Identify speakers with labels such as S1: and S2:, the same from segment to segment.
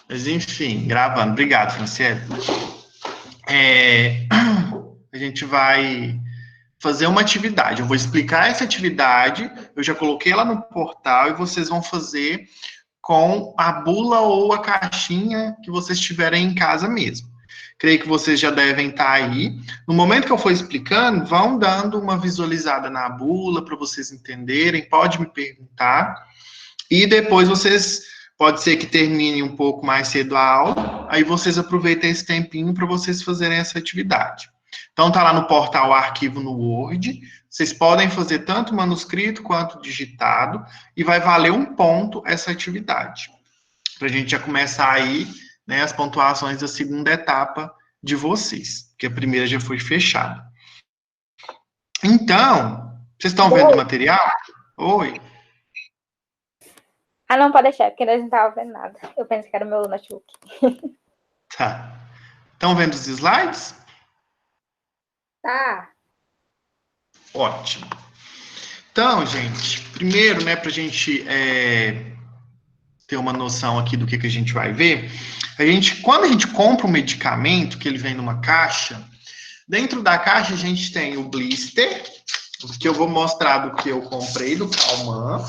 S1: Mas enfim, gravando. Obrigado, Franciele. A gente vai fazer uma atividade. Eu vou explicar essa atividade, eu já coloquei ela no portal e vocês vão fazer com a bula ou a caixinha que vocês tiverem em casa mesmo. Creio que vocês já devem estar aí. No momento que eu for explicando, vão dando uma visualizada na bula para vocês entenderem, pode me perguntar. E depois vocês, pode ser que termine um pouco mais cedo a aula, aí vocês aproveitem esse tempinho para vocês fazerem essa atividade. Então tá lá no portal arquivo no Word, vocês podem fazer tanto manuscrito quanto digitado, e vai valer 1 ponto essa atividade. Para a gente já começar aí, né, as pontuações da segunda etapa de vocês, porque a primeira já foi fechada. Então, vocês estão vendo o material? Oi.
S2: Ah, não, pode deixar, porque nós não estávamos vendo nada. Eu pensei que era o meu notebook.
S1: Tá. Estão vendo os slides?
S2: Tá.
S1: Ótimo. Então, gente, primeiro, né, para a gente ter uma noção aqui do que a gente vai ver, quando a gente compra um medicamento, que ele vem numa caixa, dentro da caixa a gente tem o blister, que eu vou mostrar do que eu comprei, do Calman.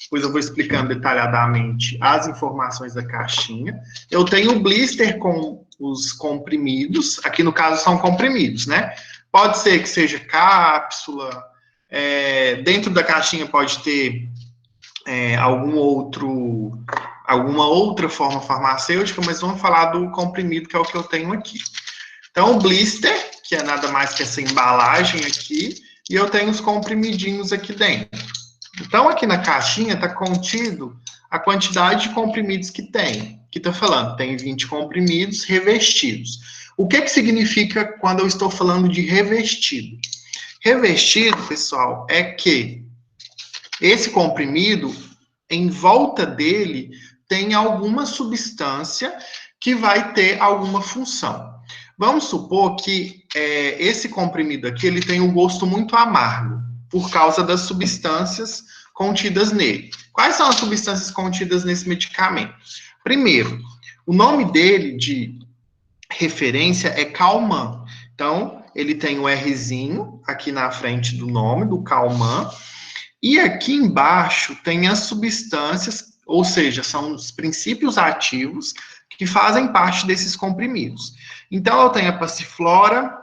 S1: Depois eu vou explicando detalhadamente as informações da caixinha. Eu tenho o blister com os comprimidos, aqui no caso são comprimidos, né? Pode ser que seja cápsula, dentro da caixinha pode ter alguma outra forma farmacêutica, mas vamos falar do comprimido, que é o que eu tenho aqui. Então, o blister, que é nada mais que essa embalagem aqui, e eu tenho os comprimidinhos aqui dentro. Então, aqui na caixinha está contido a quantidade de comprimidos que tem. Aqui está falando, tem 20 comprimidos revestidos. O que significa quando eu estou falando de revestido? Revestido, pessoal, é que esse comprimido, em volta dele, tem alguma substância que vai ter alguma função. Vamos supor que esse comprimido aqui, ele tem um gosto muito amargo, por causa das substâncias contidas nele. Quais são as substâncias contidas nesse medicamento? Primeiro, o nome dele de referência é Calman. Então, ele tem o Rzinho aqui na frente do nome, do Calman, e aqui embaixo tem as substâncias, ou seja, são os princípios ativos que fazem parte desses comprimidos. Então, eu tenho a passiflora,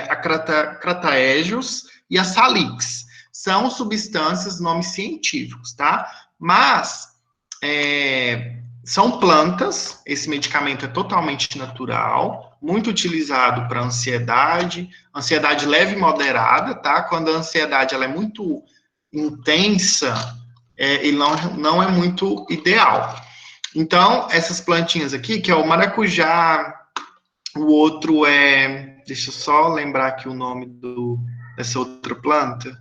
S1: a crataegios e a salix. São substâncias, nomes científicos, tá? Mas são plantas, esse medicamento é totalmente natural, muito utilizado para ansiedade leve e moderada, tá? Quando a ansiedade ela é muito intensa, ele não é muito ideal. Então, essas plantinhas aqui, que é o maracujá, o outro deixa eu só lembrar aqui o nome dessa outra planta.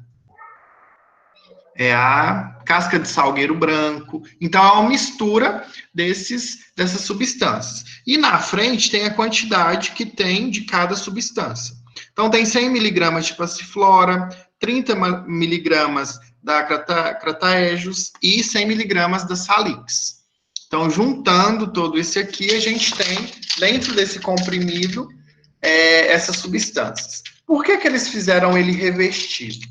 S1: É a casca de salgueiro branco. Então, é uma mistura dessas substâncias. E na frente tem a quantidade que tem de cada substância. Então, tem 100 miligramas de passiflora, 30 miligramas da crataegios e 100 miligramas da salix. Então, juntando todo isso aqui, a gente tem, dentro desse comprimido, essas substâncias. Por que eles fizeram ele revestido?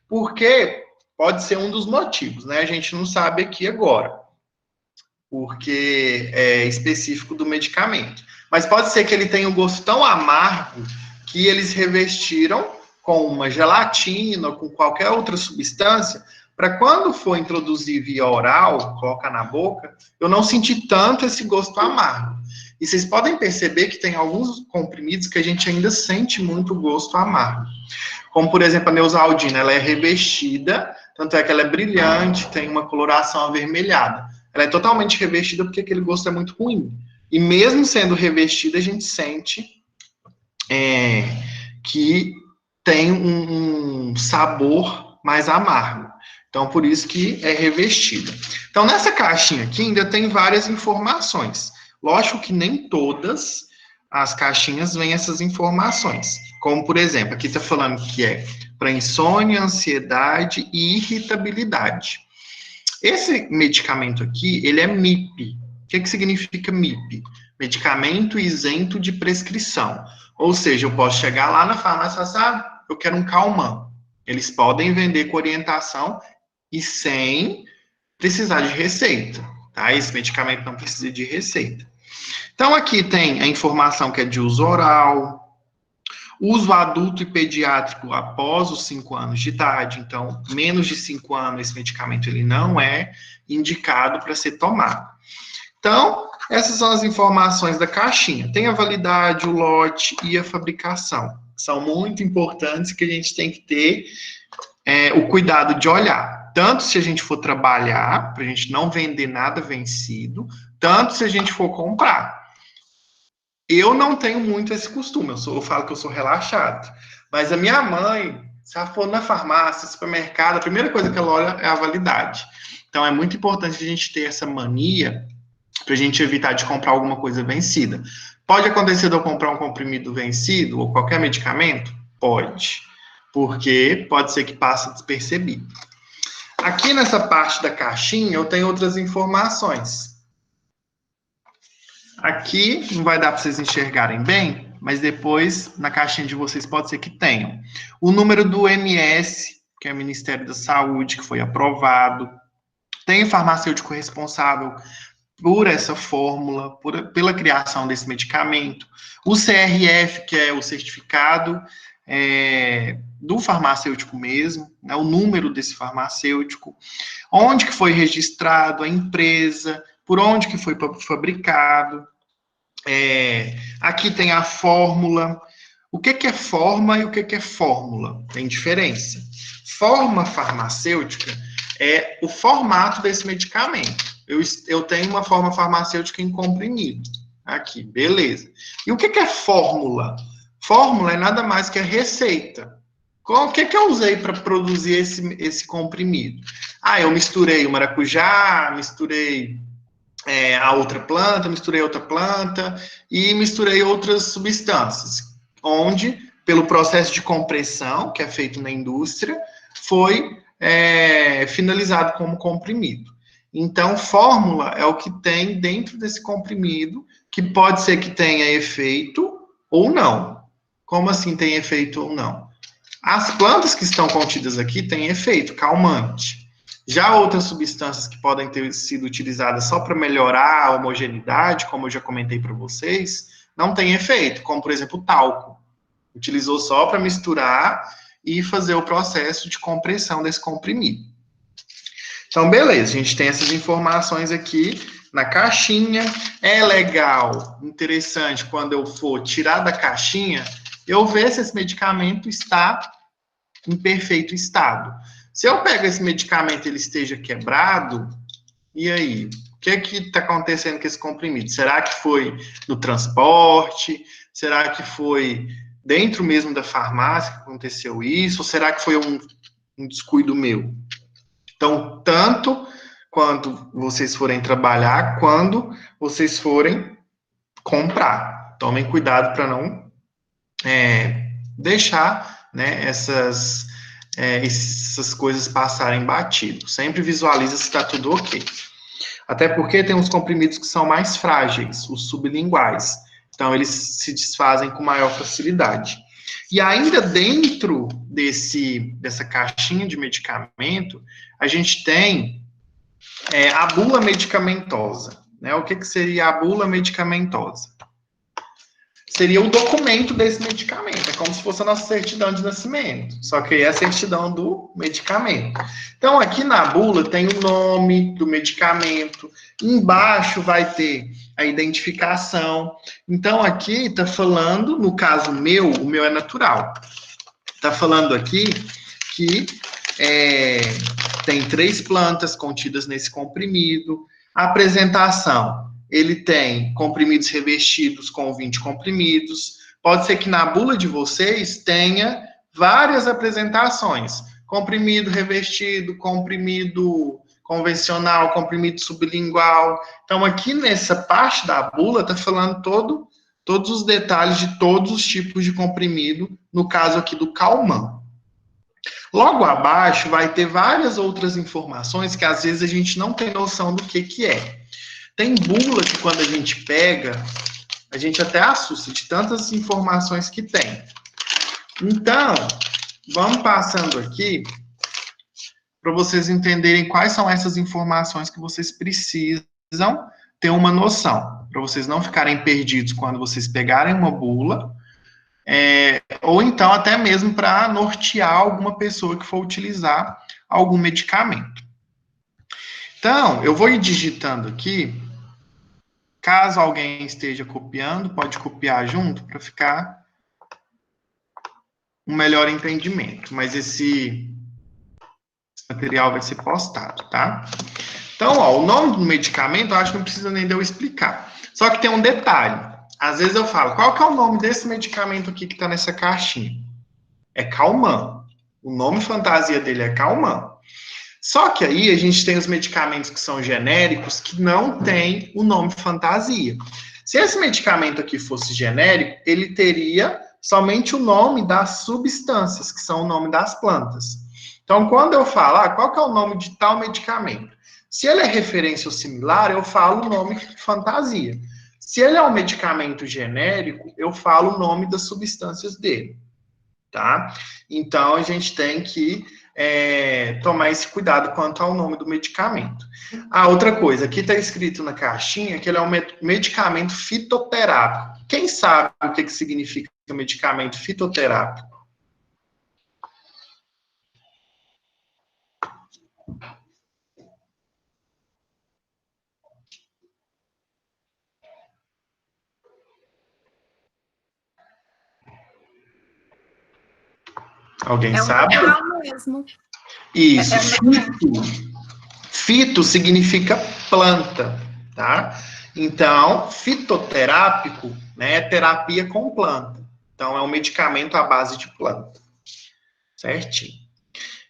S1: Porque pode ser um dos motivos, né? A gente não sabe aqui agora, porque é específico do medicamento. Mas pode ser que ele tenha um gosto tão amargo que eles revestiram com uma gelatina ou com qualquer outra substância, para quando for introduzir via oral, colocar na boca, eu não sentir tanto esse gosto amargo. E vocês podem perceber que tem alguns comprimidos que a gente ainda sente muito gosto amargo. Como, por exemplo, a Neosaldina, ela é revestida, tanto é que ela é brilhante, tem uma coloração avermelhada. Ela é totalmente revestida porque aquele gosto é muito ruim. E mesmo sendo revestida, a gente sente que tem um sabor mais amargo. Então, por isso que é revestida. Então, nessa caixinha aqui ainda tem várias informações. Lógico que nem todas as caixinhas vêm essas informações. Como, por exemplo, aqui está falando que é para insônia, ansiedade e irritabilidade. Esse medicamento aqui, ele é MIP, O que significa MIP? Medicamento isento de prescrição. Ou seja, eu posso chegar lá na farmácia e falar assim, eu quero um Calman. Eles podem vender com orientação e sem precisar de receita, tá? Esse medicamento não precisa de receita. Então, aqui tem a informação que é de uso oral, uso adulto e pediátrico após os 5 anos de idade. Então, menos de 5 anos, esse medicamento ele não é indicado para ser tomado. Então, essas são as informações da caixinha. Tem a validade, o lote e a fabricação. São muito importantes que a gente tem que ter o cuidado de olhar. Tanto se a gente for trabalhar, para a gente não vender nada vencido, tanto se a gente for comprar. Eu não tenho muito esse costume, eu falo que eu sou relaxado. Mas a minha mãe, se ela for na farmácia, supermercado, a primeira coisa que ela olha é a validade. Então, é muito importante a gente ter essa mania para a gente evitar de comprar alguma coisa vencida. Pode acontecer de eu comprar um comprimido vencido ou qualquer medicamento? Pode. Porque pode ser que passe despercebido. Aqui nessa parte da caixinha eu tenho outras informações. Aqui não vai dar para vocês enxergarem bem, mas depois na caixinha de vocês pode ser que tenham. O número do MS, que é o Ministério da Saúde, que foi aprovado. Tem o farmacêutico responsável por essa fórmula, pela criação desse medicamento. O CRF, que é o certificado do farmacêutico mesmo, né, o número desse farmacêutico, onde que foi registrado, a empresa, por onde que foi fabricado. Aqui tem a fórmula. O que é forma e o que é fórmula? Tem diferença. Forma farmacêutica é o formato desse medicamento. Eu tenho uma forma farmacêutica em comprimido. Aqui, beleza. E o que é fórmula? Fórmula é nada mais que a receita. O que eu usei para produzir esse comprimido? Eu misturei o maracujá, misturei a outra planta, misturei outra planta e misturei outras substâncias, onde, pelo processo de compressão, que é feito na indústria, foi finalizado como comprimido. Então, fórmula é o que tem dentro desse comprimido, que pode ser que tenha efeito ou não. Como assim tem efeito ou não? As plantas que estão contidas aqui têm efeito calmante. Já outras substâncias que podem ter sido utilizadas só para melhorar a homogeneidade, como eu já comentei para vocês, não tem efeito, como, por exemplo, o talco. Utilizou só para misturar e fazer o processo de compressão desse comprimido. Então, beleza, a gente tem essas informações aqui na caixinha. É legal, interessante, quando eu for tirar da caixinha, eu ver se esse medicamento está em perfeito estado. Se eu pego esse medicamento e ele esteja quebrado, e aí? O que está acontecendo com esse comprimido? Será que foi no transporte? Será que foi dentro mesmo da farmácia que aconteceu isso? Ou será que foi um descuido meu? Então, tanto quando vocês forem trabalhar, quando vocês forem comprar. Tomem cuidado para não deixar, né, essas coisas passarem batido. Sempre visualiza se está tudo ok. Até porque tem uns comprimidos que são mais frágeis, os sublinguais. Então, eles se desfazem com maior facilidade. E ainda dentro dessa caixinha de medicamento, a gente tem a bula medicamentosa. Né? O que seria a bula medicamentosa? Seria o documento desse medicamento. É como se fosse a nossa certidão de nascimento. Só que é a certidão do medicamento. Então, aqui na bula tem o nome do medicamento. Embaixo vai ter a identificação. Então, aqui está falando, no caso meu, o meu é natural. Está falando aqui que tem 3 plantas contidas nesse comprimido. A apresentação. Ele tem comprimidos revestidos com 20 comprimidos. Pode ser que na bula de vocês tenha várias apresentações. Comprimido revestido, comprimido convencional, comprimido sublingual. Então, aqui nessa parte da bula, está falando todos os detalhes de todos os tipos de comprimido, no caso aqui do Calman. Logo abaixo vai ter várias outras informações que às vezes a gente não tem noção do que é. Tem bula que quando a gente pega, a gente até assusta de tantas informações que tem. Então, vamos passando aqui para vocês entenderem quais são essas informações que vocês precisam ter uma noção, para vocês não ficarem perdidos quando vocês pegarem uma bula, ou então até mesmo para nortear alguma pessoa que for utilizar algum medicamento. Então, eu vou ir digitando aqui. Caso alguém esteja copiando, pode copiar junto para ficar um melhor entendimento. Mas esse material vai ser postado, tá? Então, ó, o nome do medicamento, eu acho que não precisa nem de eu explicar. Só que tem um detalhe. Às vezes eu falo, qual que é o nome desse medicamento aqui que está nessa caixinha? É Calman. O nome fantasia dele é Calman. Só que aí a gente tem os medicamentos que são genéricos que não tem o nome fantasia. Se esse medicamento aqui fosse genérico, ele teria somente o nome das substâncias, que são o nome das plantas. Então, quando eu falar, qual que é o nome de tal medicamento? Se ele é referência ou similar, eu falo o nome fantasia. Se ele é um medicamento genérico, eu falo o nome das substâncias dele, tá? Então, a gente tem que tomar esse cuidado quanto ao nome do medicamento. Outra coisa, aqui está escrito na caixinha que ele é um medicamento fitoterápico. Quem sabe o que significa medicamento fitoterápico? Alguém sabe?
S3: Natural mesmo.
S1: Isso, fito significa planta, tá? Então, fitoterápico, né, é terapia com planta. Então, é um medicamento à base de planta. Certinho.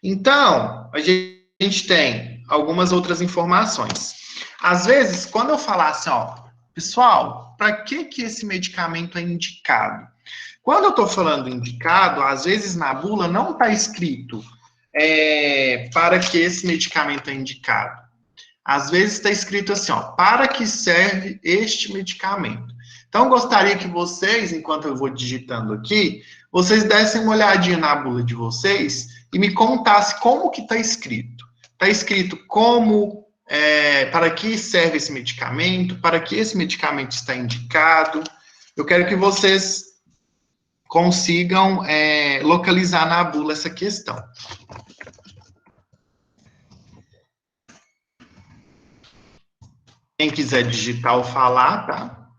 S1: Então, a gente tem algumas outras informações. Às vezes, quando eu falar assim, ó, pessoal, para que esse medicamento é indicado? Quando eu estou falando indicado, às vezes na bula não está escrito para que esse medicamento é indicado. Às vezes está escrito assim, ó, para que serve este medicamento. Então, gostaria que vocês, enquanto eu vou digitando aqui, vocês dessem uma olhadinha na bula de vocês e me contassem como que está escrito. Está escrito como, para que serve esse medicamento, para que esse medicamento está indicado. Eu quero que vocês consigam localizar na bula essa questão. Quem quiser digitar ou falar, tá?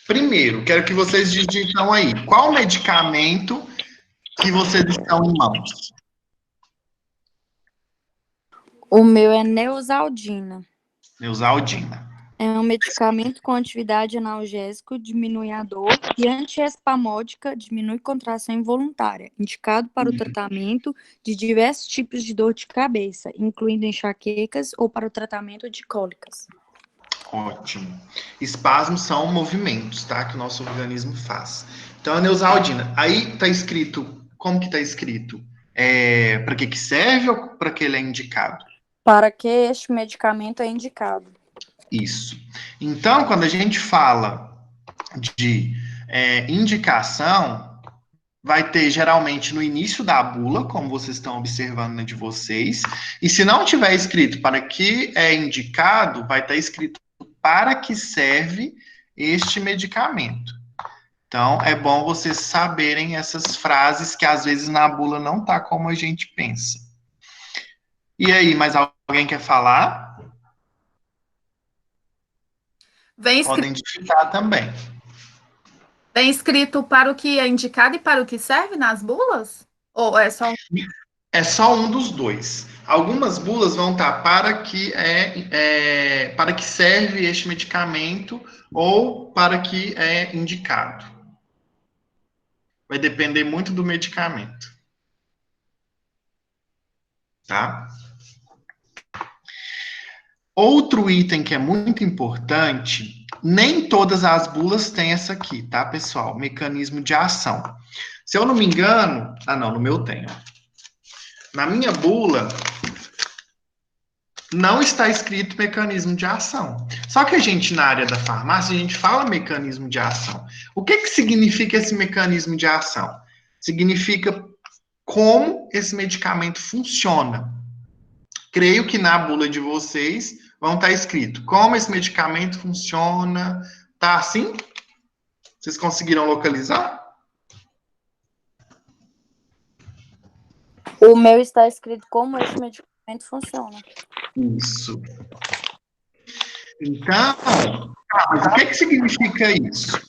S1: Primeiro, quero que vocês digitam aí. Qual medicamento que vocês estão em mãos?
S4: O meu é Neosaldina.
S1: Neosaldina.
S4: É um medicamento com atividade analgésico, diminui a dor, e antiespasmódica, diminui contração involuntária, indicado para o tratamento de diversos tipos de dor de cabeça, incluindo enxaquecas ou para o tratamento de cólicas.
S1: Ótimo. Espasmos são movimentos, tá? Que o nosso organismo faz. Então, a Neosaldina. Aí tá escrito, como que tá escrito? Para que serve ou para que ele é indicado?
S4: Para que este medicamento é indicado.
S1: Isso. Então, quando a gente fala de indicação, vai ter geralmente no início da bula, como vocês estão observando na de vocês, e se não tiver escrito para que é indicado, vai estar escrito para que serve este medicamento. Então, é bom vocês saberem essas frases que às vezes na bula não tá como a gente pensa. E aí, mais alguém quer falar? Podem digitar também.
S3: Vem escrito para o que é indicado e para o que serve nas bulas? Ou é só um?
S1: É só um dos dois. Algumas bulas vão estar para que para que serve este medicamento ou para que é indicado. Vai depender muito do medicamento. Tá? Outro item que é muito importante, nem todas as bulas têm essa aqui, tá, pessoal? Mecanismo de ação. Se eu não me engano, não, no meu tem. Na minha bula, não está escrito mecanismo de ação. Só que a gente, na área da farmácia, a gente fala mecanismo de ação. O que que significa esse mecanismo de ação? Significa como esse medicamento funciona. Creio que na bula de vocês vão estar escrito como esse medicamento funciona. Tá assim? Vocês conseguiram localizar?
S4: O meu está escrito como esse medicamento funciona.
S1: Isso. Então, mas o que que significa isso?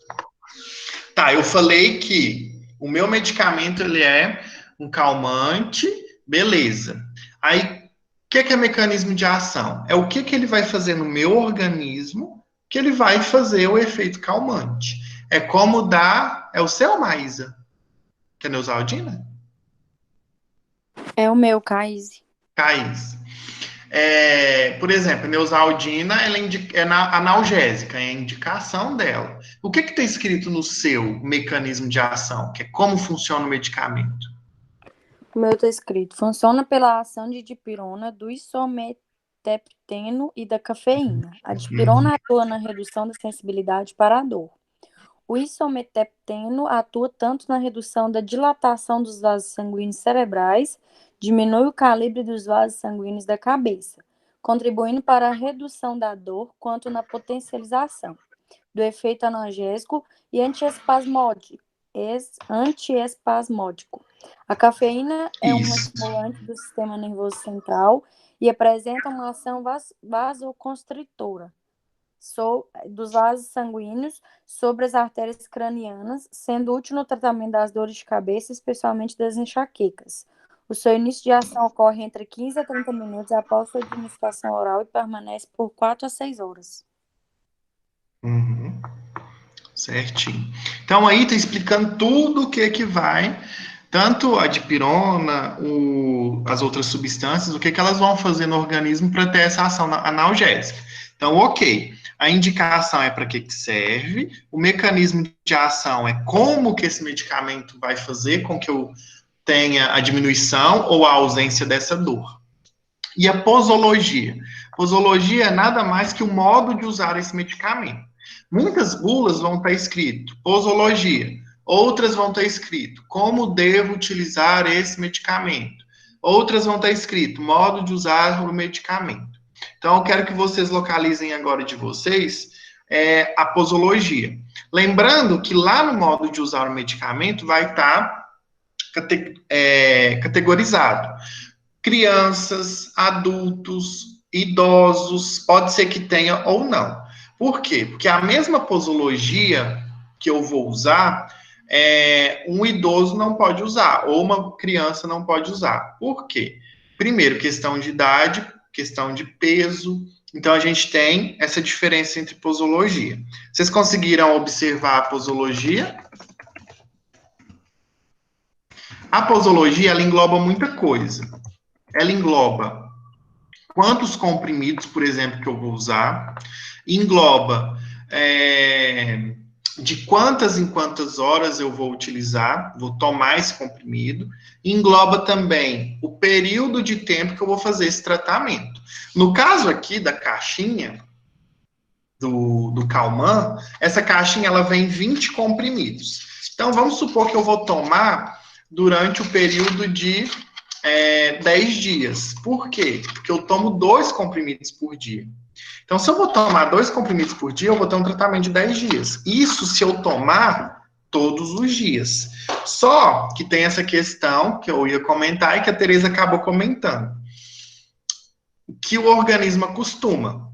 S1: Tá, eu falei que o meu medicamento, ele é um calmante, beleza. Aí, o que que é mecanismo de ação? É o que que ele vai fazer no meu organismo que ele vai fazer o efeito calmante. É como dar... É o seu, Maísa? Que é Neusaldina?
S4: É o meu, Caíse.
S1: Caís. Por exemplo, Neusaldina, ela é analgésica, é a indicação dela. O que está escrito no seu mecanismo de ação? Que é como funciona o medicamento?
S4: O meu está escrito: funciona pela ação de dipirona, do isometepteno e da cafeína. A dipirona atua na redução da sensibilidade para a dor. O isometepteno atua tanto na redução da dilatação dos vasos sanguíneos cerebrais, diminui o calibre dos vasos sanguíneos da cabeça, contribuindo para a redução da dor, quanto na potencialização do efeito analgésico e antiespasmódico. A cafeína é um
S1: Isso.
S4: estimulante do sistema nervoso central e apresenta uma ação vasoconstritora dos vasos sanguíneos sobre as artérias cranianas, sendo útil no tratamento das dores de cabeça, especialmente das enxaquecas. O seu início de ação ocorre entre 15 a 30 minutos após sua administração oral e permanece por 4 a 6 horas.
S1: Uhum. Certinho. Então, aí está explicando tudo o que vai, tanto a dipirona, as outras substâncias, o que elas vão fazer no organismo para ter essa ação analgésica. Então, ok. A indicação é para que serve, o mecanismo de ação é como que esse medicamento vai fazer com que eu tenha a diminuição ou a ausência dessa dor. E a posologia? Posologia é nada mais que o modo de usar esse medicamento. Muitas bulas vão estar escrito posologia, outras vão estar escrito como devo utilizar esse medicamento, outras vão estar escrito modo de usar o medicamento. Então, eu quero que vocês localizem agora de vocês a posologia. Lembrando que lá no modo de usar o medicamento vai estar categorizado. Crianças, adultos, idosos, pode ser que tenha ou não. Por quê? Porque a mesma posologia que eu vou usar, um idoso não pode usar, ou uma criança não pode usar. Por quê? Primeiro, questão de idade, questão de peso. Então, a gente tem essa diferença entre posologia. Vocês conseguiram observar a posologia? A posologia, ela engloba muita coisa. Ela engloba quantos comprimidos, por exemplo, que eu vou usar. Engloba de quantas em quantas horas eu vou utilizar, vou tomar esse comprimido. Engloba também o período de tempo que eu vou fazer esse tratamento. No caso aqui da caixinha do Calman, essa caixinha ela vem 20 comprimidos. Então, vamos supor que eu vou tomar durante o período de 10 dias. Por quê? Porque eu tomo 2 comprimidos por dia. Então, se eu vou tomar 2 comprimidos por dia, eu vou ter um tratamento de 10 dias. Isso se eu tomar todos os dias. Só que tem essa questão que eu ia comentar e que a Tereza acabou comentando. Que o organismo acostuma.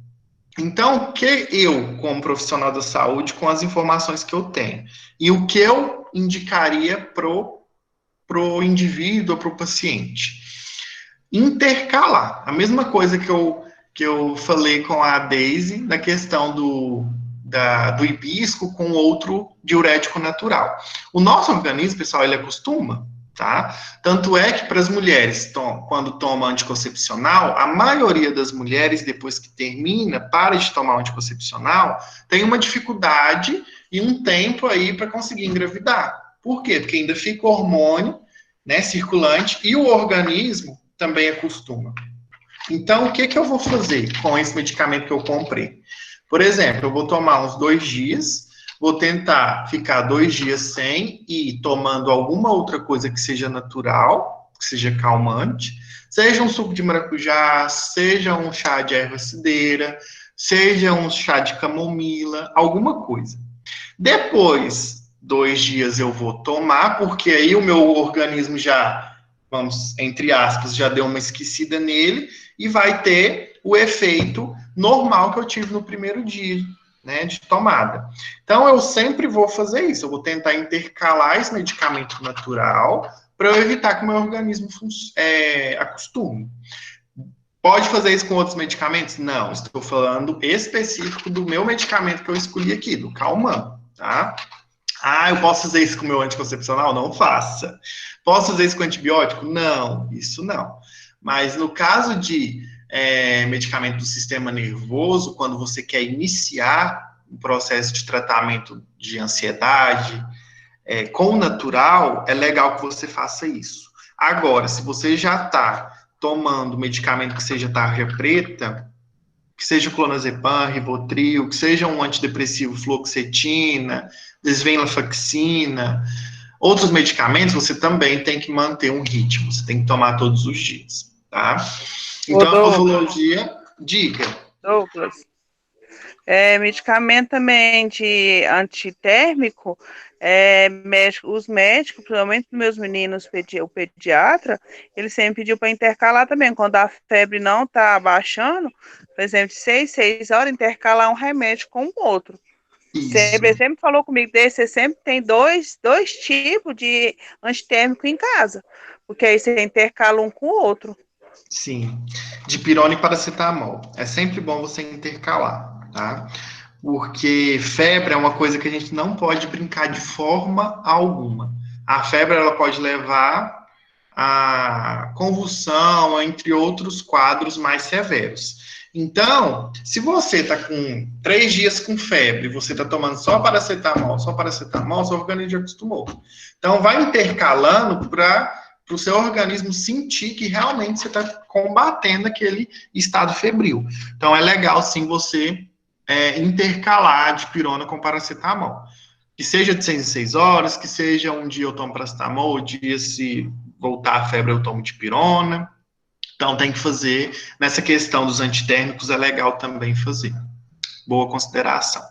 S1: Então, o que eu, como profissional da saúde, com as informações que eu tenho, e o que eu indicaria pro indivíduo, pro paciente? Intercalar. A mesma coisa que eu falei com a Daisy, da questão do hibisco com outro diurético natural. O nosso organismo, pessoal, ele acostuma, tá? Tanto é que para as mulheres, quando toma anticoncepcional, a maioria das mulheres, depois que termina, para de tomar o anticoncepcional, tem uma dificuldade e um tempo aí para conseguir engravidar. Por quê? Porque ainda fica o hormônio, né, circulante, e o organismo também acostuma. Então, o que que eu vou fazer com esse medicamento que eu comprei? Por exemplo, eu vou tomar uns 2 dias, vou tentar ficar 2 dias sem e tomando alguma outra coisa que seja natural, que seja calmante, seja um suco de maracujá, seja um chá de erva cidreira, seja um chá de camomila, alguma coisa. Depois, 2 dias eu vou tomar, porque aí o meu organismo já, vamos, entre aspas, já deu uma esquecida nele e vai ter o efeito normal que eu tive no primeiro dia, né, de tomada. Então, eu sempre vou fazer isso, eu vou tentar intercalar esse medicamento natural para eu evitar que o meu organismo acostume. Pode fazer isso com outros medicamentos? Não, estou falando específico do meu medicamento que eu escolhi aqui, do Calman, tá? Ah, eu posso fazer isso com o meu anticoncepcional? Não faça. Posso fazer isso com antibiótico? Não, isso não. Mas no caso de medicamento do sistema nervoso, quando você quer iniciar um processo de tratamento de ansiedade com o natural, é legal que você faça isso. Agora, se você já está tomando medicamento que seja tarja preta, que seja clonazepam, Rivotril, que seja um antidepressivo, fluoxetina, desvenlafaxina, outros medicamentos, você também tem que manter um ritmo, você tem que tomar todos os dias, tá? Então, a posologia, diga.
S5: Douglas, medicamento também de antitérmico, os médicos, principalmente meus meninos, o pediatra, ele sempre pediu para intercalar também, quando a febre não está abaixando, por exemplo, de 6 horas, intercalar um remédio com o outro. Sempre falou comigo você sempre tem dois tipos de antitérmico em casa, porque aí você intercala um com o outro.
S1: Sim, dipirona e paracetamol. É sempre bom você intercalar, tá? Porque febre é uma coisa que a gente não pode brincar de forma alguma. A febre, ela pode levar a convulsão, entre outros quadros mais severos. Então, se você está com 3 dias com febre, você está tomando só paracetamol, seu organismo já acostumou. Então, vai intercalando para o seu organismo sentir que realmente você está combatendo aquele estado febril. Então, é legal, sim, você intercalar dipirona com paracetamol. Que seja de 6 em 6 horas, que seja um dia eu tomo paracetamol, um dia se voltar a febre eu tomo dipirona. Então, tem que fazer, nessa questão dos antitérmicos, é legal também fazer. Boa consideração.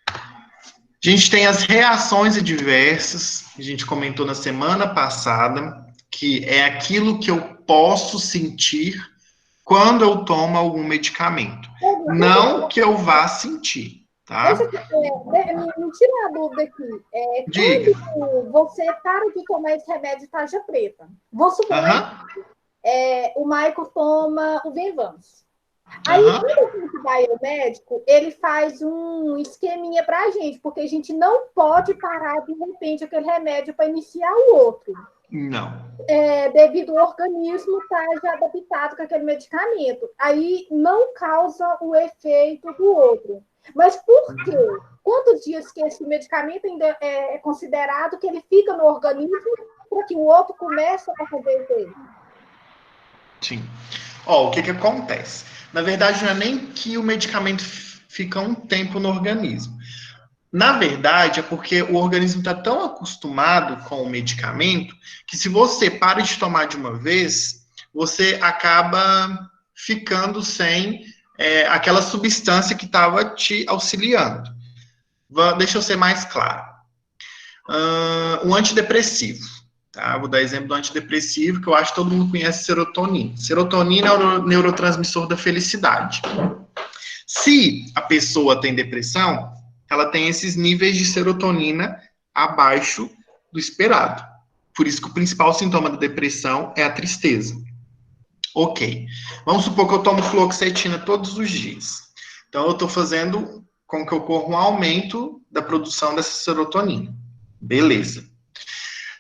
S1: A gente tem as reações adversas, a gente comentou na semana passada, que é aquilo que eu posso sentir quando eu tomo algum medicamento. Não que eu vá sentir, tá?
S6: Me tira a dúvida aqui.
S1: Diga.
S6: Quando você para de tomar esse remédio de tarja preta, vou supor, o Michael toma o Venvance. Aí, quando a gente vai ao médico, ele faz um esqueminha pra gente, porque a gente não pode parar, de repente, aquele remédio para iniciar o outro.
S1: Não.
S6: Devido ao organismo estar já adaptado com aquele medicamento. Aí, não causa o efeito do outro. Mas por quê? Quantos dias que esse medicamento ainda é considerado que ele fica no organismo para que o outro comece a fazer efeito?
S1: Sim. O que acontece? Na verdade, não é nem que o medicamento fica um tempo no organismo. Na verdade, é porque o organismo está tão acostumado com o medicamento que se você para de tomar de uma vez, você acaba ficando sem aquela substância que estava te auxiliando. Deixa eu ser mais claro. Um antidepressivo. Tá? Vou dar exemplo do antidepressivo, que eu acho que todo mundo conhece serotonina. Serotonina é o neurotransmissor da felicidade. Se a pessoa tem depressão, ela tem esses níveis de serotonina abaixo do esperado. Por isso que o principal sintoma da depressão é a tristeza. Ok. Vamos supor que eu tomo fluoxetina todos os dias. Então, eu estou fazendo com que ocorra um aumento da produção dessa serotonina. Beleza.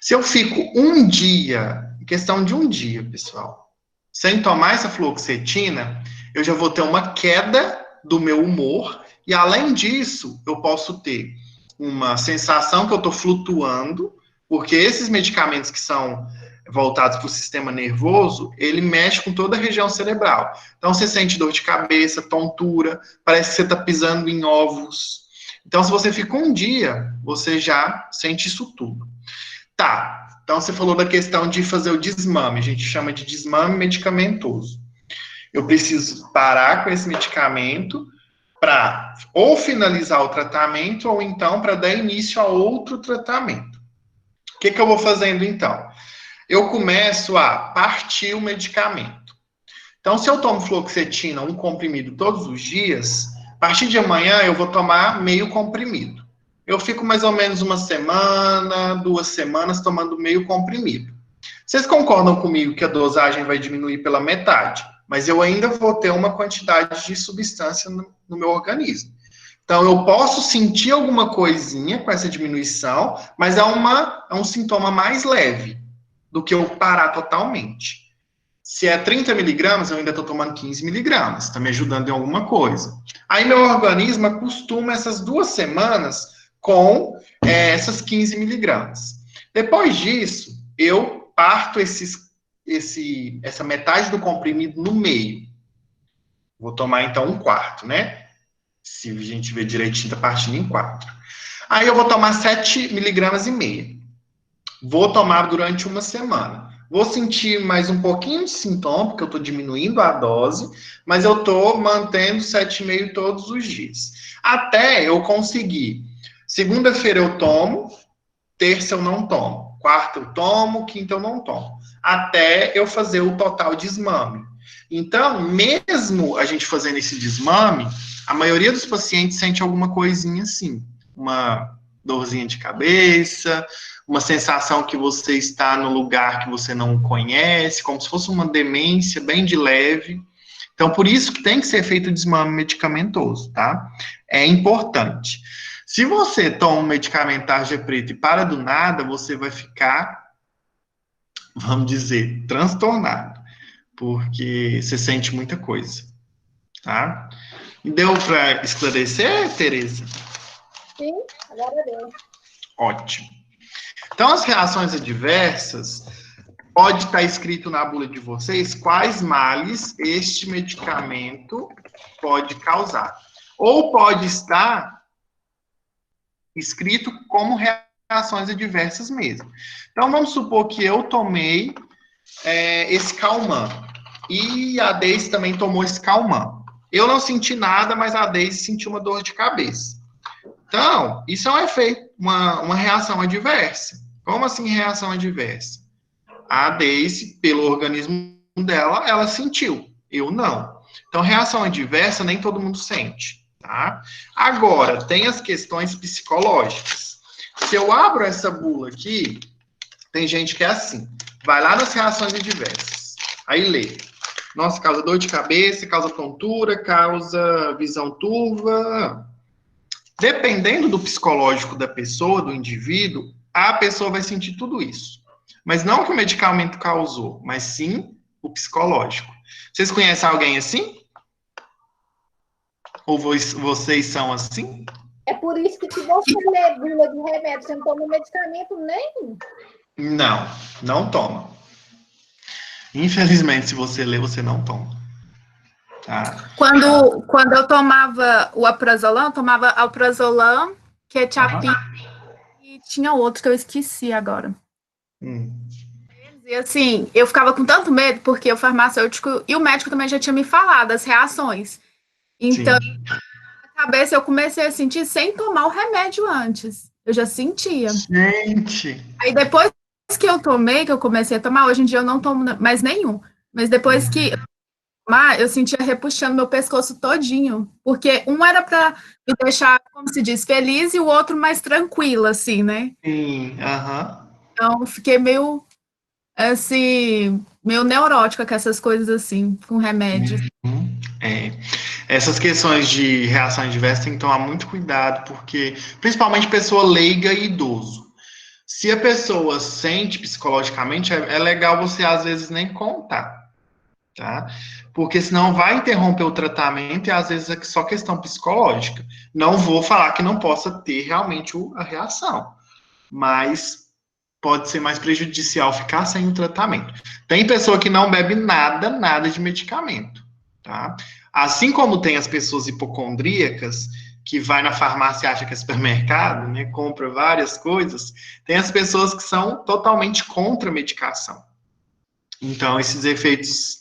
S1: Se eu fico um dia, questão de um dia, pessoal, sem tomar essa fluoxetina, eu já vou ter uma queda do meu humor e, além disso, eu posso ter uma sensação que eu estou flutuando, porque esses medicamentos que são voltados para o sistema nervoso, ele mexe com toda a região cerebral. Então, você sente dor de cabeça, tontura, parece que você está pisando em ovos. Então, se você fica um dia, você já sente isso tudo. Tá, então você falou da questão de fazer o desmame, a gente chama de desmame medicamentoso. Eu preciso parar com esse medicamento para ou finalizar o tratamento, ou então para dar início a outro tratamento. O que eu vou fazendo, então? Eu começo a partir o medicamento. Então, se eu tomo fluoxetina, um comprimido todos os dias, a partir de amanhã eu vou tomar meio comprimido. Eu fico mais ou menos uma semana, 2 semanas tomando meio comprimido. Vocês concordam comigo que a dosagem vai diminuir pela metade? Mas eu ainda vou ter uma quantidade de substância no meu organismo. Então, eu posso sentir alguma coisinha com essa diminuição, mas é um sintoma mais leve do que eu parar totalmente. Se é 30 miligramas, eu ainda estou tomando 15 miligramas, está me ajudando em alguma coisa. Aí, meu organismo acostuma essas 2 semanas com essas 15 miligramas. Depois disso, eu parto essa metade do comprimido no meio. Vou tomar, então, 1/4, né? Se a gente ver direitinho, tá partindo em 4. Aí eu vou tomar 7,5 miligramas. Vou tomar durante uma semana. Vou sentir mais um pouquinho de sintoma, porque eu estou diminuindo a dose, mas eu estou mantendo 7,5 todos os dias. Até eu conseguir. Segunda-feira eu tomo, terça eu não tomo, quarta eu tomo, quinta eu não tomo. Até eu fazer o total desmame. Então, mesmo a gente fazendo esse desmame, a maioria dos pacientes sente alguma coisinha assim, uma dorzinha de cabeça, uma sensação que você está no lugar que você não conhece, como se fosse uma demência bem de leve. Então, por isso que tem que ser feito o desmame medicamentoso, tá? É importante. Se você toma um medicamento tarja preta e para do nada, você vai ficar, vamos dizer, transtornado, porque você sente muita coisa, tá? Deu para esclarecer, Tereza?
S6: Sim, agora deu.
S1: Ótimo. Então, as reações adversas, pode estar escrito na bula de vocês quais males este medicamento pode causar. Ou pode estar escrito como reações adversas mesmo. Então, vamos supor que eu tomei esse Calman, e a Deise também tomou esse Calman. Eu não senti nada, mas a Deise sentiu uma dor de cabeça. Então, isso é um efeito, uma reação adversa. Como assim reação adversa? A Deise, pelo organismo dela, ela sentiu. Eu não. Então, reação adversa nem todo mundo sente, tá? Agora, tem as questões psicológicas. Se eu abro essa bula aqui, tem gente que é assim. Vai lá nas reações adversas. Aí lê. Nossa, causa dor de cabeça, causa tontura, causa visão turva. Dependendo do psicológico da pessoa, do indivíduo, a pessoa vai sentir tudo isso. Mas não que o medicamento causou, mas sim o psicológico. Vocês conhecem alguém assim? Ou vocês são assim?
S6: É por isso que se você lê bula de remédio, você não toma medicamento nenhum.
S1: Não, não toma. Infelizmente, se você lê, você não toma. Tá?
S3: Quando eu tomava o alprazolam, eu tomava alprazolam, quetiapina e tinha outro que eu esqueci agora. E assim, eu ficava com tanto medo, porque o farmacêutico e o médico também já tinha me falado as reações. Então, na cabeça eu comecei a sentir sem tomar o remédio antes. Eu já sentia.
S1: Gente!
S3: Aí depois que eu tomei, que eu comecei a tomar, hoje em dia eu não tomo mais nenhum. Mas depois que eu sentia repuxando meu pescoço todinho. Porque um era para me deixar, como se diz, feliz, e o outro mais tranquila, assim, né?
S1: Sim, aham.
S3: Então, eu fiquei meio, assim, meio neurótica com essas coisas, assim, com remédios.
S1: Essas questões de reação adversa tem que tomar muito cuidado, porque, principalmente pessoa leiga e idoso. Se a pessoa sente psicologicamente, é legal você, às vezes, nem contar, tá? Porque senão vai interromper o tratamento e, às vezes, é só questão psicológica. Não vou falar que não possa ter realmente a reação, mas pode ser mais prejudicial ficar sem o tratamento. Tem pessoa que não bebe nada de medicamento, tá? Assim como tem as pessoas hipocondríacas, que vai na farmácia e acha que é supermercado, né, compra várias coisas, tem as pessoas que são totalmente contra a medicação. Então, esses efeitos,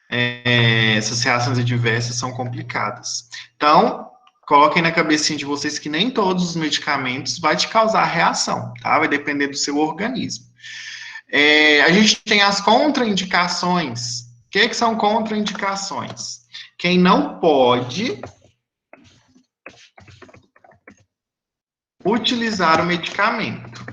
S1: essas reações adversas são complicadas. Então, coloquem na cabecinha de vocês que nem todos os medicamentos vai te causar reação, tá? Vai depender do seu organismo. A gente tem as contraindicações. O que são contraindicações? Quem não pode utilizar o medicamento.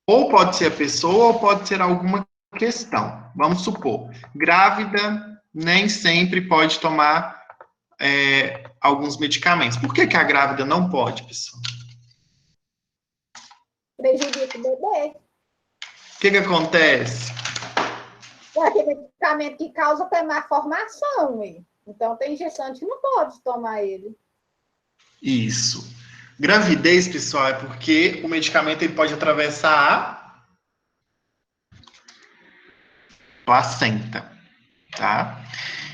S1: Ou pode ser a pessoa, ou pode ser alguma questão. Vamos supor, grávida nem sempre pode tomar alguns medicamentos. Por que a grávida não pode, pessoal?
S6: Prejudica o bebê.
S1: O que acontece?
S6: Porque medicamento que causa má formação, hein? Então tem gestante que não pode tomar ele.
S1: Isso. Gravidez, pessoal, é porque o medicamento ele pode atravessar a placenta, tá?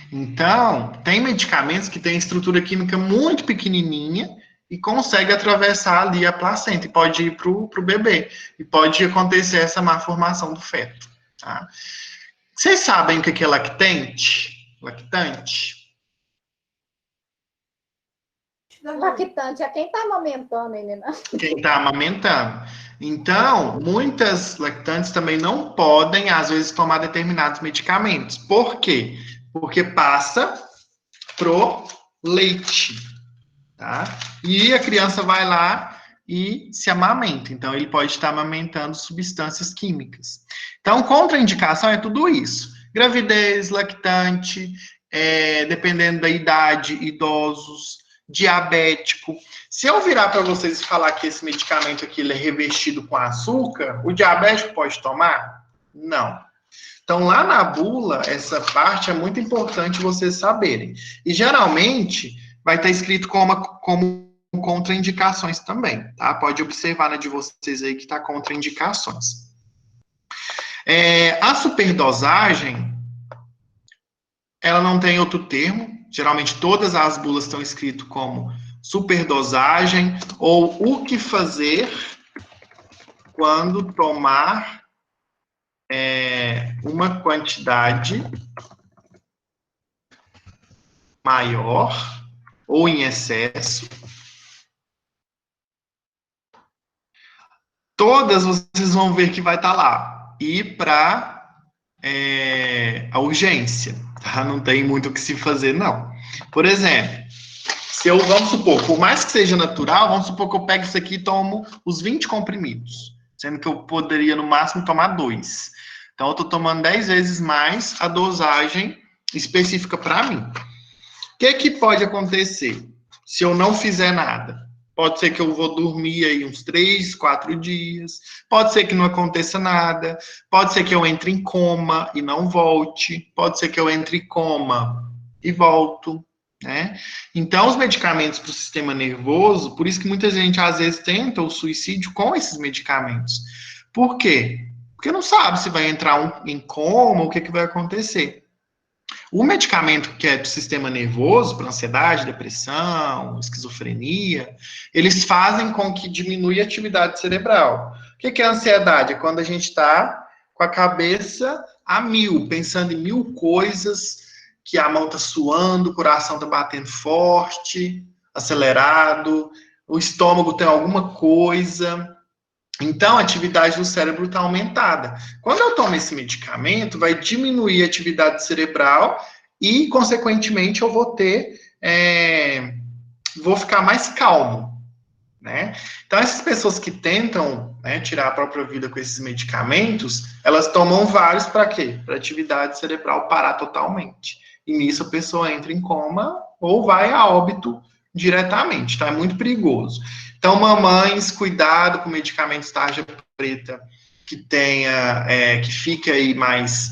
S1: Então, tem medicamentos que têm estrutura química muito pequenininha e consegue atravessar ali a placenta e pode ir para o bebê. E pode acontecer essa má formação do feto, tá? Vocês sabem o que é lactante? Lactante?
S6: Lactante é quem está amamentando, hein, né?
S1: Quem está amamentando. Então, muitas lactantes também não podem, às vezes, tomar determinados medicamentos. Por quê? Porque passa pro leite, tá? E a criança vai lá e se amamenta. Então, ele pode estar amamentando substâncias químicas. Então, contraindicação é tudo isso. Gravidez, lactante, dependendo da idade, idosos, diabético. Se eu virar para vocês e falar que esse medicamento aqui ele é revestido com açúcar, o diabético pode tomar? Não. Então, lá na bula, essa parte é muito importante vocês saberem. E, geralmente, vai estar escrito como contraindicações também, tá? Pode observar na de vocês aí que está contraindicações. A superdosagem, ela não tem outro termo. Geralmente, todas as bulas estão escritas como superdosagem ou o que fazer quando tomar uma quantidade maior ou em excesso. Todas vocês vão ver que vai estar lá. E para a urgência, tá? Não tem muito o que se fazer, não. Por exemplo, vamos supor, por mais que seja natural, vamos supor que eu pego isso aqui e tomo os 20 comprimidos, sendo que eu poderia, no máximo, tomar 2. Então, eu estou tomando 10 vezes mais a dosagem específica para mim. O que pode acontecer se eu não fizer nada? Pode ser que eu vou dormir aí uns 3, 4 dias. Pode ser que não aconteça nada. Pode ser que eu entre em coma e não volte. Pode ser que eu entre em coma e volto, né? Então, os medicamentos para o sistema nervoso, por isso que muita gente, às vezes, tenta o suicídio com esses medicamentos. Por quê? Porque não sabe se vai entrar em coma ou o que vai acontecer. O medicamento que é do sistema nervoso, para ansiedade, depressão, esquizofrenia, eles fazem com que diminua a atividade cerebral. O que é a ansiedade? É quando a gente está com a cabeça a mil, pensando em 1000 coisas, que a mão está suando, o coração está batendo forte, acelerado, o estômago tem alguma coisa. Então, a atividade do cérebro está aumentada. Quando eu tomo esse medicamento, vai diminuir a atividade cerebral e, consequentemente, eu vou ficar mais calmo, né? Então, essas pessoas que tentam, né, tirar a própria vida com esses medicamentos, elas tomam vários para quê? Para a atividade cerebral parar totalmente. E nisso a pessoa entra em coma ou vai a óbito diretamente, tá? É muito perigoso. Então, mamães, cuidado com medicamentos tarja preta que que fique aí mais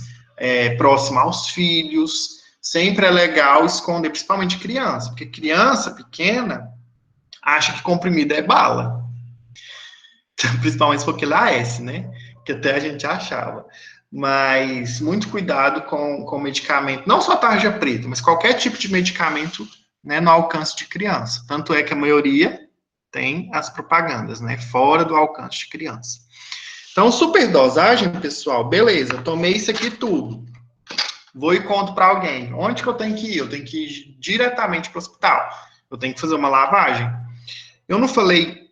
S1: próximo aos filhos. Sempre é legal esconder, principalmente criança, porque criança pequena acha que comprimido é bala. Principalmente se for aquele AS, né? Que até a gente achava. Mas muito cuidado com medicamento, não só tarja preta, mas qualquer tipo de medicamento, né, no alcance de criança. Tanto é que a maioria tem as propagandas, né, fora do alcance de criança. Então, superdosagem, pessoal, beleza, tomei isso aqui tudo. Vou e conto para alguém. Onde que eu tenho que ir? Eu tenho que ir diretamente para o hospital. Eu tenho que fazer uma lavagem. Eu não falei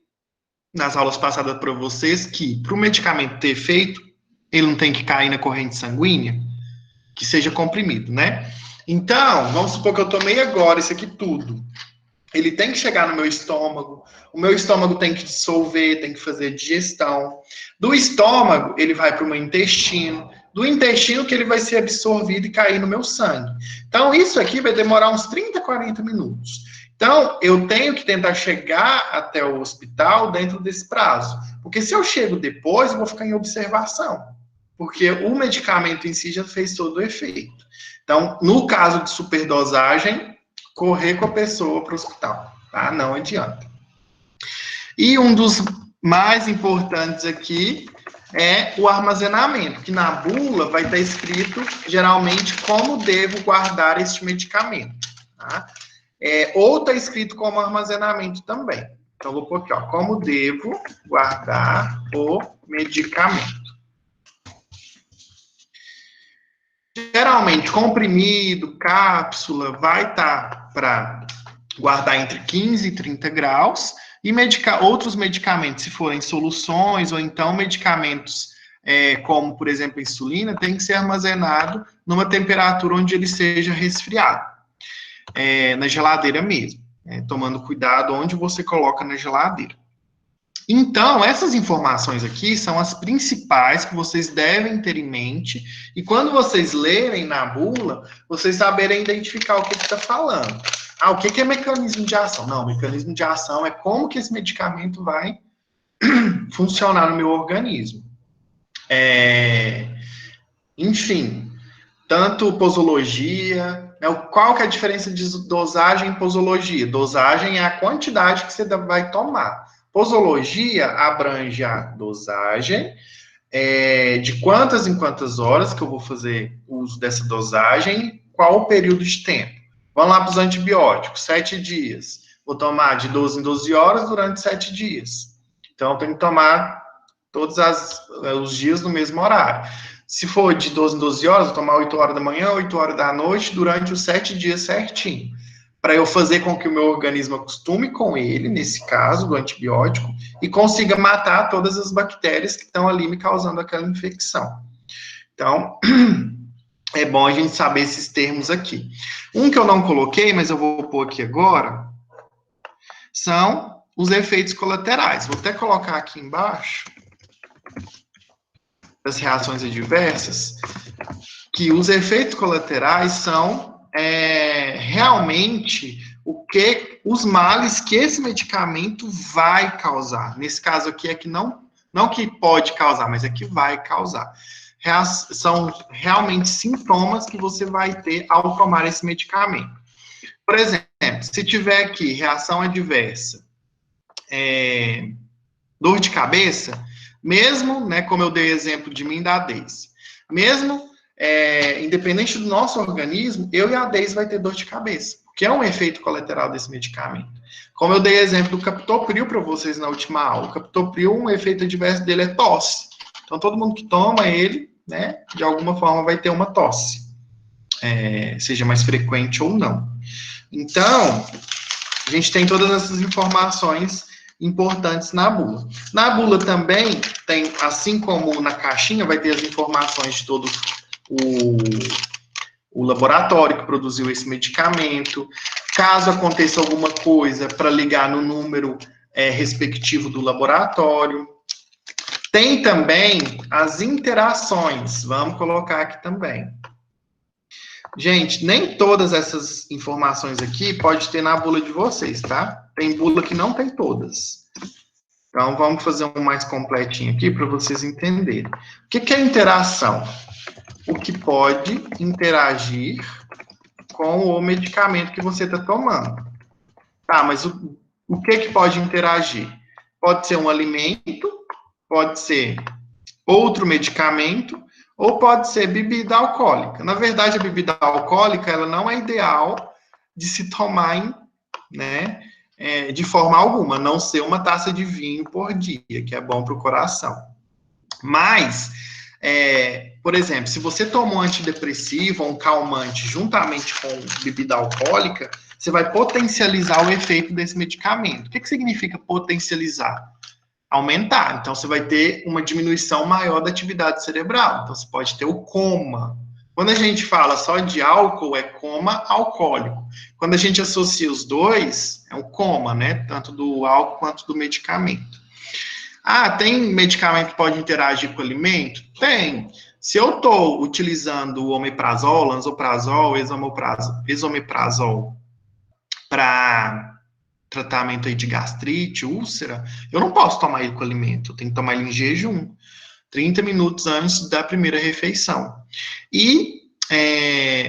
S1: nas aulas passadas para vocês que para o medicamento ter efeito, ele não tem que cair na corrente sanguínea, que seja comprimido, né? Então, vamos supor que eu tomei agora isso aqui tudo. Ele tem que chegar no meu estômago, o meu estômago tem que dissolver, tem que fazer digestão. Do estômago, ele vai para o meu intestino. Do intestino que ele vai ser absorvido e cair no meu sangue. Então, isso aqui vai demorar uns 30, 40 minutos. Então, eu tenho que tentar chegar até o hospital dentro desse prazo. Porque se eu chego depois, eu vou ficar em observação. Porque o medicamento em si já fez todo o efeito. Então, no caso de superdosagem, correr com a pessoa para o hospital, tá? Não adianta. E um dos mais importantes aqui é o armazenamento, que na bula vai estar escrito, geralmente, como devo guardar este medicamento, tá? Ou está escrito como armazenamento também. Então, vou pôr aqui, ó, como devo guardar o medicamento. Geralmente, comprimido, cápsula, vai estar para guardar entre 15 e 30 graus, e outros medicamentos, se forem soluções, ou então medicamentos como, por exemplo, a insulina, tem que ser armazenado numa temperatura onde ele seja resfriado, na geladeira mesmo, tomando cuidado onde você coloca na geladeira. Então, essas informações aqui são as principais que vocês devem ter em mente, e quando vocês lerem na bula, vocês saberem identificar o que está falando. O que é mecanismo de ação? Não, mecanismo de ação é como que esse medicamento vai funcionar no meu organismo. Enfim, tanto posologia, qual que é a diferença de dosagem e posologia? Dosagem é a quantidade que você vai tomar. Posologia abrange a dosagem, de quantas em quantas horas que eu vou fazer uso dessa dosagem, qual o período de tempo. Vamos lá para os antibióticos, 7 dias. Vou tomar de 12 em 12 horas durante 7 dias. Então, eu tenho que tomar todos os dias no mesmo horário. Se for de 12 em 12 horas, vou tomar 8 horas da manhã, 8 horas da noite, durante os 7 dias certinho. Para eu fazer com que o meu organismo acostume com ele, nesse caso, do antibiótico, e consiga matar todas as bactérias que estão ali me causando aquela infecção. Então, é bom a gente saber esses termos aqui. Um que eu não coloquei, mas eu vou pôr aqui agora, são os efeitos colaterais. Vou até colocar aqui embaixo, as reações adversas, que os efeitos colaterais são realmente os males que esse medicamento vai causar. Nesse caso aqui é que não que pode causar, mas é que vai causar. São realmente sintomas que você vai ter ao tomar esse medicamento. Por exemplo, se tiver aqui reação adversa, dor de cabeça, mesmo, né, como eu dei exemplo de mim da Deise, mesmo independente do nosso organismo, eu e a Deise vai ter dor de cabeça, que é um efeito colateral desse medicamento. Como eu dei exemplo do captopril para vocês na última aula, o captopril, um efeito adverso dele é tosse. Então, todo mundo que toma ele, né, de alguma forma vai ter uma tosse, seja mais frequente ou não. Então, a gente tem todas essas informações importantes na bula. Na bula também tem, assim como na caixinha, vai ter as informações de todo o laboratório que produziu esse medicamento. Caso aconteça alguma coisa, para ligar no número respectivo do laboratório. Tem também as interações, vamos colocar aqui também. Gente, nem todas essas informações aqui pode ter na bula de vocês, tá? Tem bula que não tem todas. Então, vamos fazer um mais completinho aqui para vocês entenderem. O que é interação? O que pode interagir com o medicamento que você está tomando. Tá, mas o que pode interagir? Pode ser um alimento, pode ser outro medicamento, ou pode ser bebida alcoólica. Na verdade, a bebida alcoólica, ela não é ideal de se tomar, né, de forma alguma, a não ser uma taça de vinho por dia, que é bom para o coração. Mas, por exemplo, se você toma um antidepressivo ou um calmante juntamente com bebida alcoólica, você vai potencializar o efeito desse medicamento. O que significa potencializar? Aumentar. Então, você vai ter uma diminuição maior da atividade cerebral. Então, você pode ter o coma. Quando a gente fala só de álcool, é coma alcoólico. Quando a gente associa os dois, é o coma, né? Tanto do álcool quanto do medicamento. Ah, tem medicamento que pode interagir com o alimento? Tem. Se eu estou utilizando o omeprazol, lansoprazol, esomeprazol para tratamento aí de gastrite, úlcera, eu não posso tomar ele com alimento, eu tenho que tomar ele em jejum, 30 minutos antes da primeira refeição. E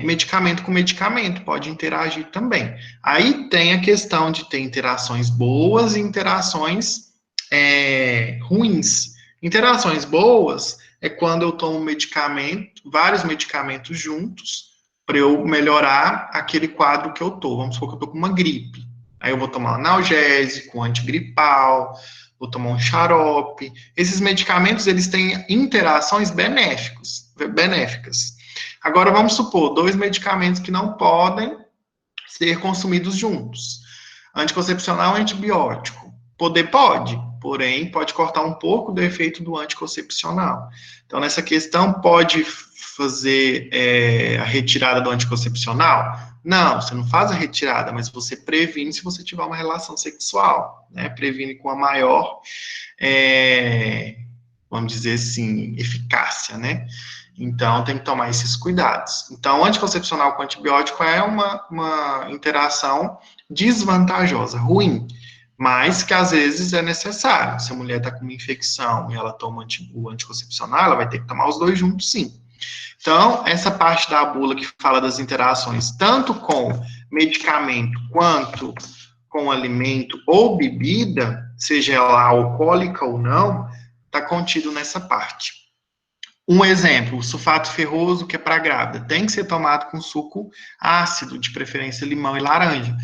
S1: medicamento com medicamento pode interagir também. Aí tem a questão de ter interações boas e interações ruins. Interações boas é quando eu tomo vários medicamentos juntos, para eu melhorar aquele quadro que eu tô. Vamos supor que eu tô com uma gripe. Aí eu vou tomar um analgésico, um antigripal, vou tomar um xarope. Esses medicamentos, eles têm interações benéficas. Agora, vamos supor, 2 medicamentos que não podem ser consumidos juntos. Anticoncepcional e antibiótico. Pode, porém, pode cortar um pouco do efeito do anticoncepcional. Então, nessa questão, pode fazer a retirada do anticoncepcional? Não, você não faz a retirada, mas você previne se você tiver uma relação sexual, né? Previne com a maior, vamos dizer assim, eficácia, né? Então, tem que tomar esses cuidados. Então, anticoncepcional com antibiótico é uma interação desvantajosa, ruim, mas que às vezes é necessário. Se a mulher está com uma infecção e ela toma o anticoncepcional, ela vai ter que tomar os dois juntos, sim. Então, essa parte da bula que fala das interações, tanto com medicamento quanto com alimento ou bebida, seja ela alcoólica ou não, está contido nessa parte. Um exemplo, o sulfato ferroso, que é para grávida, tem que ser tomado com suco ácido, de preferência limão e laranja,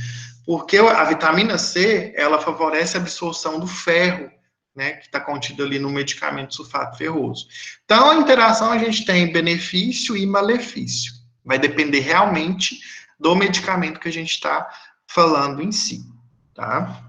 S1: porque a vitamina C, ela favorece a absorção do ferro, né, que está contido ali no medicamento sulfato ferroso. Então, a interação a gente tem benefício e malefício. Vai depender realmente do medicamento que a gente está falando em si, tá?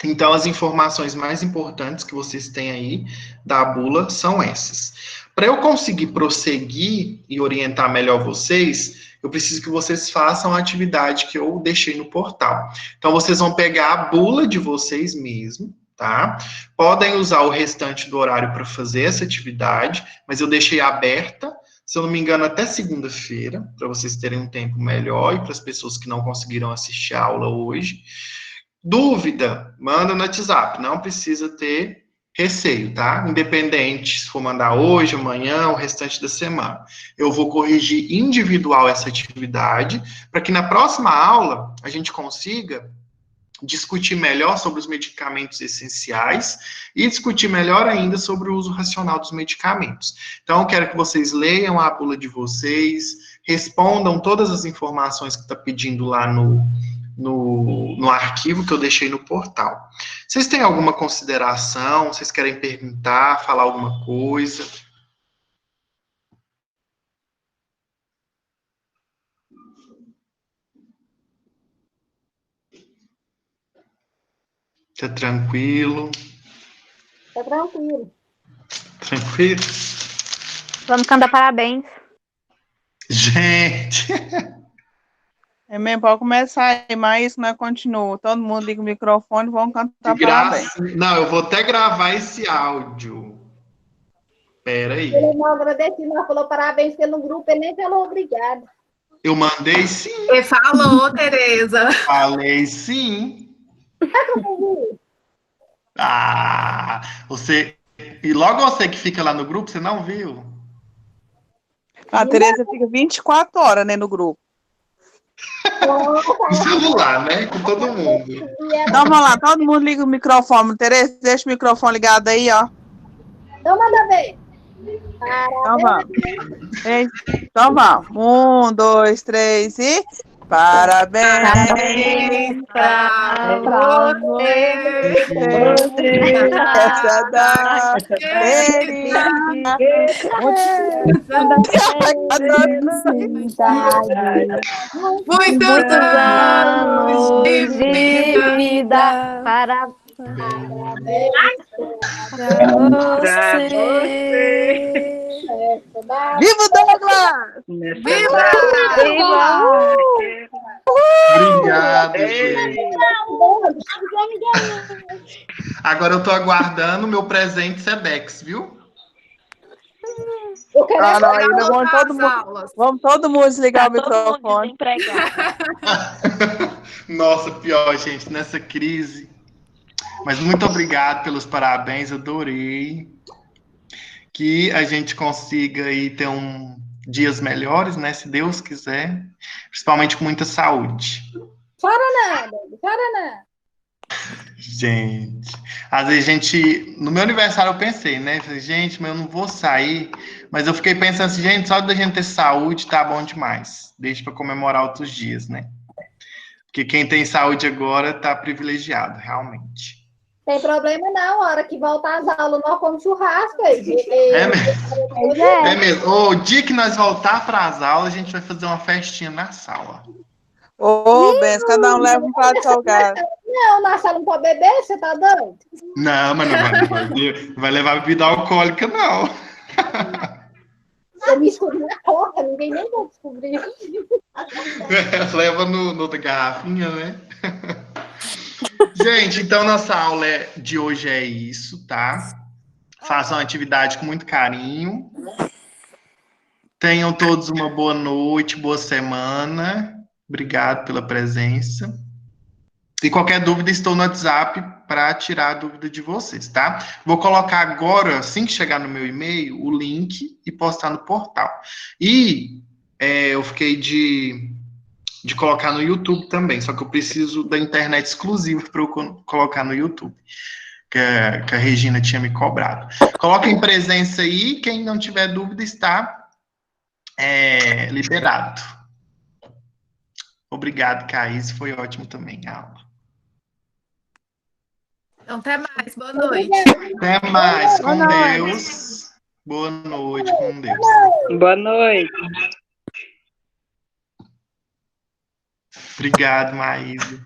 S1: Então, as informações mais importantes que vocês têm aí da bula são essas. Para eu conseguir prosseguir e orientar melhor vocês, eu preciso que vocês façam a atividade que eu deixei no portal. Então, vocês vão pegar a bula de vocês mesmos, tá? Podem usar o restante do horário para fazer essa atividade, mas eu deixei aberta, se eu não me engano, até segunda-feira, para vocês terem um tempo melhor e para as pessoas que não conseguiram assistir a aula hoje. Dúvida, manda no WhatsApp, não precisa ter receio, tá? Independente se for mandar hoje, amanhã, o restante da semana. Eu vou corrigir individual essa atividade, para que na próxima aula a gente consiga discutir melhor sobre os medicamentos essenciais e discutir melhor ainda sobre o uso racional dos medicamentos. Então, eu quero que vocês leiam a bula de vocês, respondam todas as informações que está pedindo lá no arquivo que eu deixei no portal. Vocês têm alguma consideração? Vocês querem perguntar, falar alguma coisa? Tá tranquilo?
S6: Tá tranquilo.
S1: Tranquilo?
S2: Vamos cantar parabéns.
S1: Gente!
S5: É mesmo, pode começar aí, mas isso não continua. Todo mundo liga o microfone, vamos cantar
S1: De graça.
S5: parabéns.
S1: Não, eu vou até gravar esse áudio. Pera aí.
S6: Ele não agradeceu, não falou parabéns pelo grupo, ele nem falou obrigado.
S1: Eu mandei sim.
S3: Você falou, Tereza.
S1: Falei sim. Ah, você... E logo você que fica lá no grupo, você não viu?
S5: A Tereza fica 24 horas, né, no grupo.
S1: Com celular, né? Com todo mundo.
S5: Então, vamos lá, todo mundo liga o microfone. Tereza, deixa o microfone ligado aí, ó.
S6: Então, manda ver.
S5: Então vamos. Então vamos. 1, 2, 3 e... Parabéns
S3: pra
S5: você nessa data querida.
S3: Muitos anos de vida
S4: para você.
S5: Viva o Douglas!
S3: Viva!
S1: Obrigado, gente. Agora eu tô aguardando o meu presente Sedex, viu?
S6: Eu quero
S5: Não, ainda vamos todo mundo desligar o microfone.
S1: Nossa, pior, gente, nessa crise. Mas muito obrigado pelos parabéns, adorei. Que a gente consiga aí ter dias melhores, né? Se Deus quiser. Principalmente com muita saúde.
S6: Chora não.
S1: Gente, às vezes no meu aniversário eu pensei, né? Falei, gente, mas eu não vou sair. Mas eu fiquei pensando assim, gente, só da gente ter saúde tá bom demais. Deixa para comemorar outros dias, né? Porque quem tem saúde agora tá privilegiado, realmente.
S6: Tem problema não, a hora que voltar às aulas, nós comemos churrasco.
S1: É mesmo. É mesmo. O dia que nós voltar para as aulas, a gente vai fazer uma festinha na sala.
S5: Ô, Benz, cada um leva um prato salgado.
S6: Não, na sala não pode beber, você tá doido?
S1: Não, mas não vai levar bebida alcoólica, não.
S6: Eu me escondi na porta, ninguém nem vai descobrir.
S1: Leva no da garrafinha, né? Gente, então nossa aula de hoje é isso, tá? Façam a atividade com muito carinho. Tenham todos uma boa noite, boa semana. Obrigado pela presença. E qualquer dúvida, estou no WhatsApp para tirar a dúvida de vocês, tá? Vou colocar agora, assim que chegar no meu e-mail, o link e postar no portal. E eu fiquei de colocar no YouTube também, só que eu preciso da internet exclusiva para eu colocar no YouTube, que a Regina tinha me cobrado. Coloquem presença aí, quem não tiver dúvida está liberado. Obrigado, Caís, foi ótimo também a aula.
S3: Então, até mais, boa noite.
S1: Até mais, com Deus. Boa noite, com Deus.
S5: Boa noite.
S1: Obrigado, Maísa.